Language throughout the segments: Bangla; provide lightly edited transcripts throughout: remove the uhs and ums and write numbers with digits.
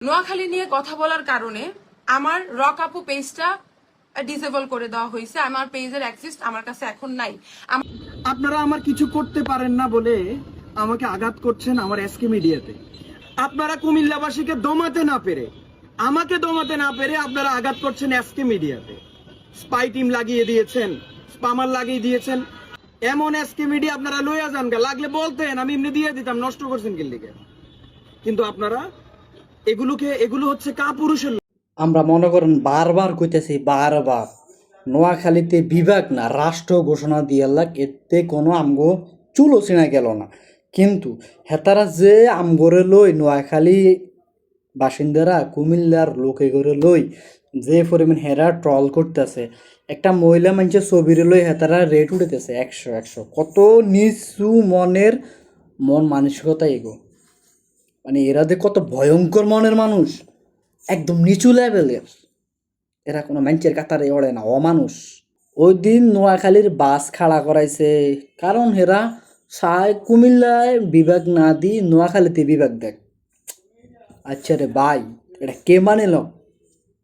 নোয়াখালী নিয়ে কথা বলার কারণে আমার রক আপু পেজটা ডিসেবল করে দেওয়া হয়েছে। আমার পেজের অ্যাক্সেস আমার কাছে এখন নাই। আপনারা আমার কিছু করতে পারেন না বলে আমাকে আঘাত করছেন আমার এসকে মিডিয়াতে। আপনারা কুমিল্লাবাসীকে দমাতে না পেরে, আমাকে দমাতে না পেরে আপনারা আঘাত করছেন এসকে মিডিয়াতে। স্পাই টিম লাগিয়ে দিয়েছেন, স্পামার লাগিয়ে দিয়েছেন। এমন এসকে মিডিয়া আপনারা লইয়া যান গা, লাগলে বলতেন আমি এমনি দিয়ে দিতাম, নষ্ট করছেন কিল্লিকে। কিন্তু আপনারা এগুলো হচ্ছে কাপুরুষের। আমরা মনে করেন বারবার কইতেছি, বারবার নোয়াখালীতে বিভাগ না রাষ্ট্র ঘোষণা দিয়ে এতে কোনো আমগো চুলো চিনা গেল না। কিন্তু হেতারা যে আমগরে লই নোয়াখালী বাসিন্দারা কুমিল্লার লোকে করে লই যে পরিমাণ হেরা ট্রল করতেছে, একটা মহিলা মানুষের ছবিরে লই হেতারা রেট উঠেতেছে 100 কত নিচু মন মানসিকতা এগো। মানে এরা যে কত ভয়ঙ্কর মনের মানুষ, একদম নিচু লেভেলের। এরা কোনো মানুষের কাতারে ওড়ে না, অমানুষ। ওই দিন নোয়াখালীর বাস খাড়া করাইছে কারণ হেরা সায় কুমিল্লায় বিভাগ না দি নোয়াখালীতে বিভাগ দেখ। আচ্ছা রে ভাই, এটা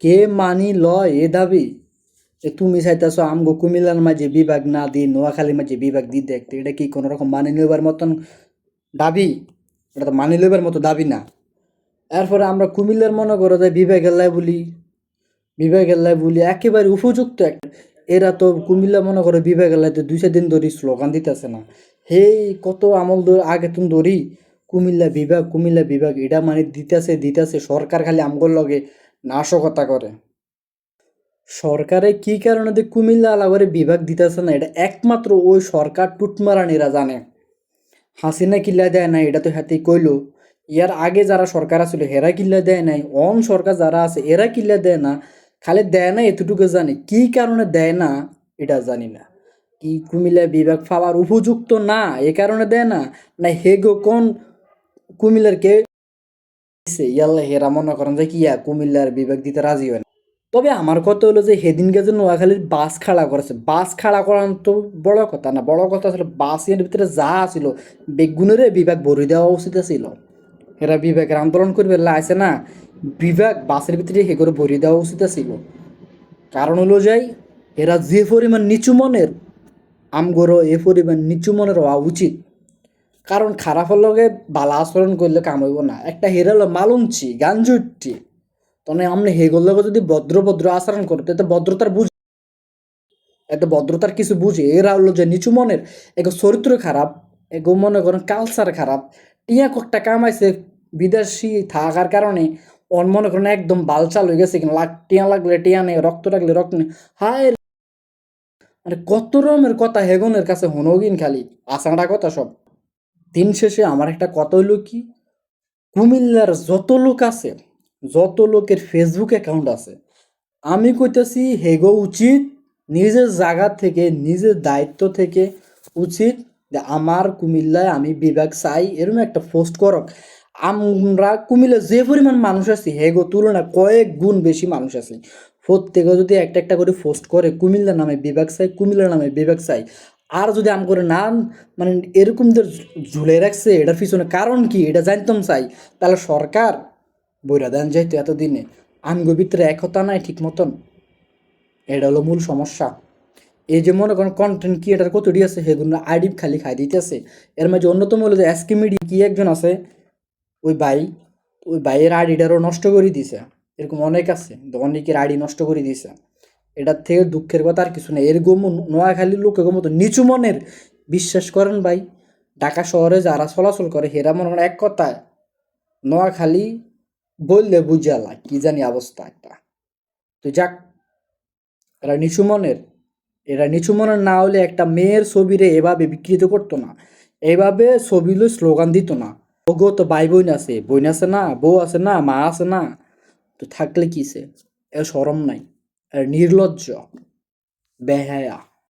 কে মানিল এ দাবি যে তুমি চাইতেছ আমগো কুমিল্লার মাঝে বিভাগ না দি নোয়াখালীর মাঝে বিভাগ দি দেখতে? এটা কি কোনো রকম মানি লইবার মতন দাবি? এটা তো মানি লইবার মতো দাবি না। এরপরে আমরা কুমিল্লার মনে করো যে বিভাগের লাই বলি একেবারে উপযুক্ত একটা। এরা তো কুমিল্লা মনে করো বিভাগের লাইতে 2-4 দিন ধরে স্লোগান দিতেছে না, হেই কত আমল আগে তুমি ধরি কুমিল্লা বিভাগ এটা মানে দিতেছে। সরকার খালি আমগোর লগে নাশকতা করে। সরকারে কি কারণে যে কুমিল্লা আলাবারে বিভাগ দিতেছে না, এটা একমাত্র ওই সরকার টুটমারানিরা জানে। হাসিনা কিল্লা দেয় না এটা তো হাতেই কইলো। ইয়ার আগে যারা সরকার আছিল হেরা কিল্লা দেয় নাই, অন সরকার যারা আছে এরা কিল্লা দেয় না। খালি দেয় না এতটুকু জানি, কি কারণে দেয় না এটা জানি না। কি কুমিল্লা বিভাগ পাওয়ার উপযুক্ত না এ কারণে দেয় না, না হেগো কোন কুমিল্লার কে ইয়াল্লা হেরা মনে করেন যে কি কুমিল্লার বিভাগ দিতে রাজি হয় না। তবে আমার কথা হলো যে সেদিনকে যে নোয়াখালীর বাস খাড়া করেছে, বাস খাড়া করানো তো বড় কথা না। বড় কথা আসলে বাসের ভিতরে যা ছিল বেগুনের বিভাগ ভরে দেওয়া উচিত ছিল। এরা বিভাগের আন্দোলন করবে আছে না, বিভাগ বাসের ভিতরে হে করে ভরে দেওয়া উচিত ছিল। কারণ হলো যাই এরা যে পরিমাণ নিচু মনের, আমগরও এ পরিমাণ নিচু মনের হওয়া উচিত। কারণ খারাপের লগে বালা আচরণ করলে কাম হইব না। একটা হেরালো মালুমছি গাঞ্জুটি তনে আমনে হেগোর লগে যদি ভদ্র আচরণ করতে তো ভদ্রতার কিছু বুঝে। এরা হলো যে নিচু মনের, এগো চরিত্র খারাপ, এগো মনে করেন কালচার খারাপ। টিয়া কয়েকটা কামাইছে বিদেশি থাকার কারণে অন মনে করেন একদম বালচাল হয়ে গেছে কিনা, টিয়া লাগলে টিয়া নেই, রক্ত লাগলে রক্ত নেই। হায় মানে কত রকমের কথা হেগনের কাছে হনগিন, খালি আসাটা কথা সব। দিন শেষে আমার একটা কথা হইলো কি, কুমিল্লার যত লোক আছে, যত লোকের ফেসবুক অ্যাকাউন্ট আছে, আমি কইতেছি হেগো উচিত নিজের জায়গা থেকে নিজের দায়িত্ব থেকে উচিত যে আমার কুমিল্লায় আমি বিভাগ চাই এরকম একটা পোস্ট করক। আমরা কুমিল্লা যে পরিমাণ মানুষ আছি হেগো তুলনায় কয়েক গুণ বেশি মানুষ আছি, প্রত্যেকে যদি একটা করে পোস্ট করে কুমিল্লা নামে বিভাগ চাই, কুমিল্লা নামে বিভাগ চাই। আর যদি আম করে না মানে এরকম ঝুলে রাখছে এটার পিছনে কারণ কি এটা জানতাম চাই, তাহলে সরকার বইরা দেন যাইতো এতদিনে। আমগো ভিতরে একতা নাই ঠিক মতন, এটা হলো মূল সমস্যা। এই যে মনে করেন কন্টেন্ট ক্রিয়েটার কতটি আছে সেগুলো আইডি খালি খাই দিতেছে। এর মাঝে অন্যতম হলো যে এসকে মিডিয়া কি একজন আছে, ওই ভাইয়ের আইডিটারও নষ্ট করে দিছে। এরকম অনেক আছে, অনেকের আইডি নষ্ট করে দিছে। এটার থেকে দুঃখের কথা আর কিছু নেই। এরকম নোয়াখালীর লোক এরকম মতো নিচু মনের, বিশ্বাস করেন ভাই, ঢাকা শহরে যারা চলাচল করে হেরা মনে করেন এক কথায় নোয়াখালী বললে বুঝালা কি জানি অবস্থা একটা। তো যাক, এরা নিচু মনের, না হলে একটা মেয়ের ছবিরে এভাবে বিকৃত করতো না, এইভাবে ছবি লই স্লোগান দিত না। ওগো তো ভাই বোন আছে না, বউ আছে না, মা আছে না, তো থাকলে কিসে? এর শরম নাই, এর নির্লজ্জ, বেহায়া।